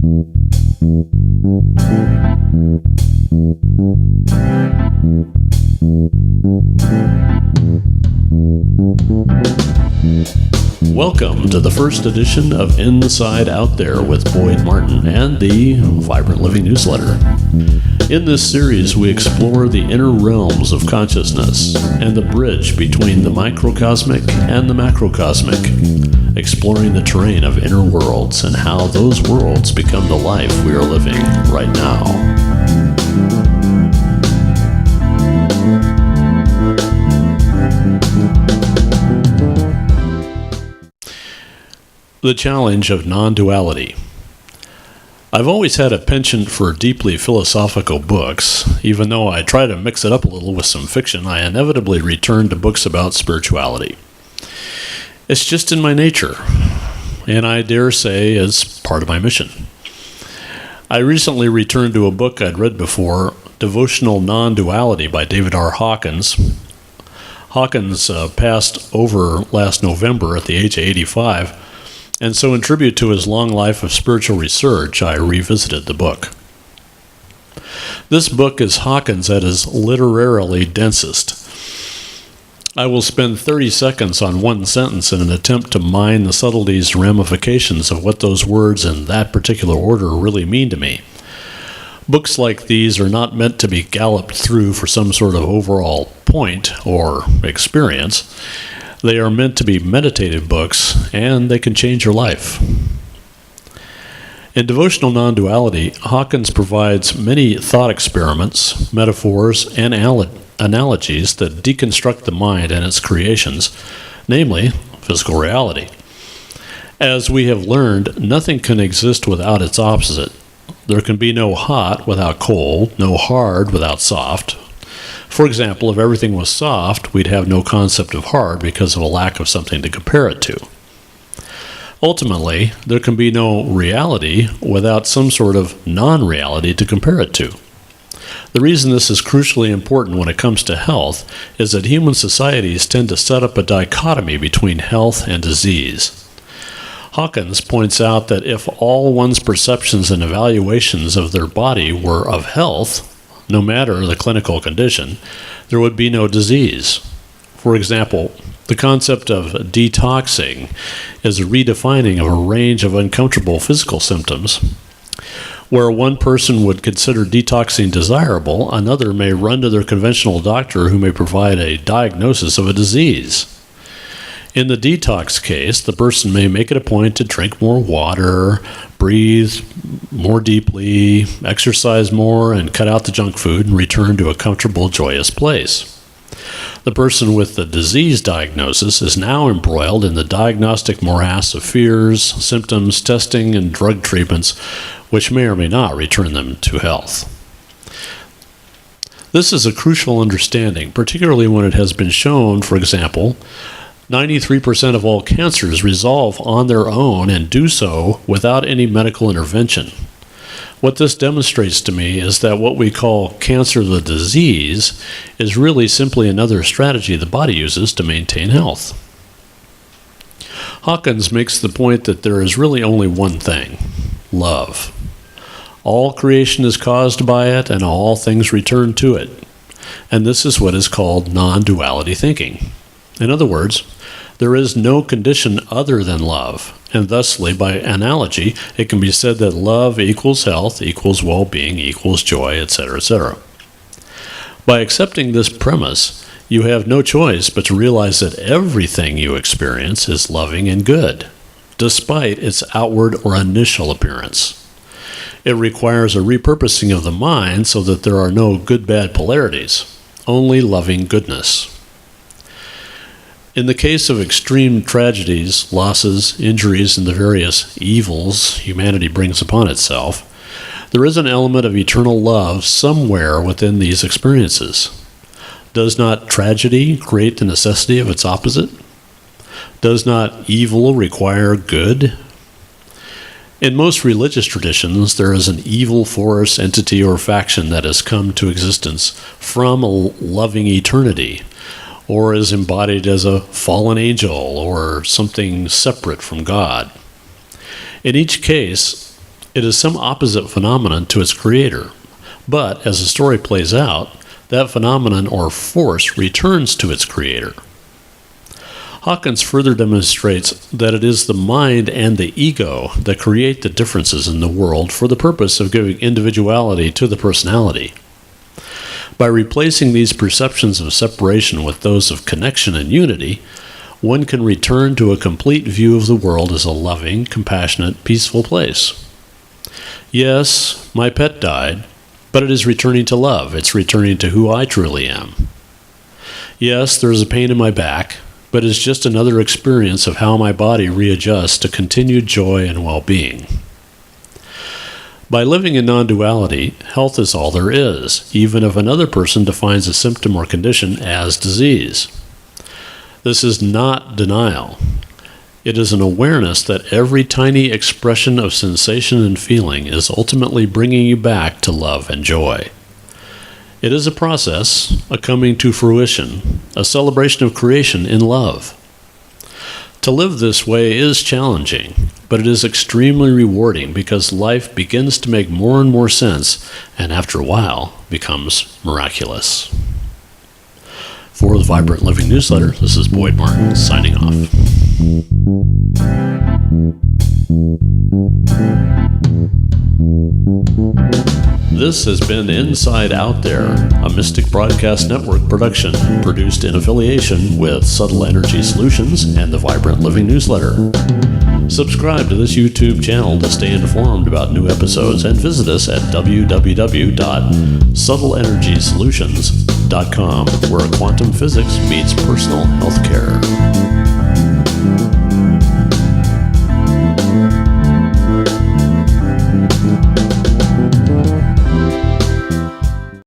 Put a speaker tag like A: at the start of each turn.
A: Welcome to the first edition of Inside Out There with Boyd Martin and the Vibrant Living newsletter. In this series, we explore the inner realms of consciousness and the bridge between the microcosmic and the macrocosmic, exploring the terrain of inner worlds and how those worlds become the life we are living right now. The challenge of non-duality. I've always had a penchant for deeply philosophical books. Even though I try to mix it up a little with some fiction, I inevitably return to books about spirituality. It's just in my nature, and I dare say is part of my mission. I recently returned to a book I'd read before, Devotional Non-Duality by David R. Hawkins. Hawkins passed over last November at the age of 85, and so in tribute to his long life of spiritual research, I revisited the book. This book is Hawkins at his literarily densest. I will spend 30 seconds on one sentence in an attempt to mine the subtleties and ramifications of what those words in that particular order really mean to me. Books like these are not meant to be galloped through for some sort of overall point or experience. They are meant to be meditative books, and they can change your life. In Devotional Non-Duality, Hawkins provides many thought experiments, metaphors, and analogies that deconstruct the mind and its creations, namely physical reality. As we have learned, nothing can exist without its opposite. There can be no hot without cold, no hard without soft. For example, if everything was soft, we'd have no concept of hard because of a lack of something to compare it to. Ultimately, there can be no reality without some sort of non-reality to compare it to. The reason this is crucially important when it comes to health is that human societies tend to set up a dichotomy between health and disease. Hawkins points out that if all one's perceptions and evaluations of their body were of health, no matter the clinical condition, there would be no disease. For example, the concept of detoxing is a redefining of a range of uncomfortable physical symptoms. Where one person would consider detoxing desirable, another may run to their conventional doctor who may provide a diagnosis of a disease. In the detox case, the person may make it a point to drink more water, breathe more deeply, exercise more, and cut out the junk food and return to a comfortable, joyous place. The person with the disease diagnosis is now embroiled in the diagnostic morass of fears, symptoms, testing, and drug treatments, which may or may not return them to health. This is a crucial understanding, particularly when it has been shown, for example, 93% of all cancers resolve on their own and do so without any medical intervention. What this demonstrates to me is that what we call cancer the disease is really simply another strategy the body uses to maintain health. Hawkins makes the point that there is really only one thing: love. All creation is caused by it, and all things return to it. And this is what is called non-duality thinking. In other words, there is no condition other than love, and thusly, by analogy, it can be said that love equals health, equals well-being, equals joy, etc., etc. By accepting this premise, you have no choice but to realize that everything you experience is loving and good, despite its outward or initial appearance. It requires a repurposing of the mind so that there are no good-bad polarities, only loving goodness. In the case of extreme tragedies, losses, injuries, and the various evils humanity brings upon itself, there is an element of eternal love somewhere within these experiences. Does not tragedy create the necessity of its opposite? Does not evil require good? In most religious traditions, there is an evil force, entity, or faction that has come to existence from a loving eternity, or is embodied as a fallen angel or something separate from God. In each case, It is some opposite phenomenon to its creator. But as the story plays out, that phenomenon or force returns to its creator. Hawkins further demonstrates that it is the mind and the ego that create the differences in the world for the purpose of giving individuality to the personality. By replacing these perceptions of separation with those of connection and unity, one can return to a complete view of the world as a loving, compassionate, peaceful place. Yes, my pet died, but it is returning to love. It's returning to who I truly am. Yes, there is a pain in my back, but it's just another experience of how my body readjusts to continued joy and well-being. By living in non-duality, health is all there is, even if another person defines a symptom or condition as disease. This is not denial. It is an awareness that every tiny expression of sensation and feeling is ultimately bringing you back to love and joy. It is a process, a coming to fruition, a celebration of creation in love. To live this way is challenging, but it is extremely rewarding because life begins to make more and more sense and after a while becomes miraculous. For the Vibrant Living Newsletter, this is Boyd Martin signing off. This has been Inside Out There, a Mystic Broadcast Network production produced in affiliation with Subtle Energy Solutions and the Vibrant Living Newsletter. Subscribe to this YouTube channel to stay informed about new episodes and visit us at www.subtleenergysolutions.com, where quantum physics meets personal healthcare.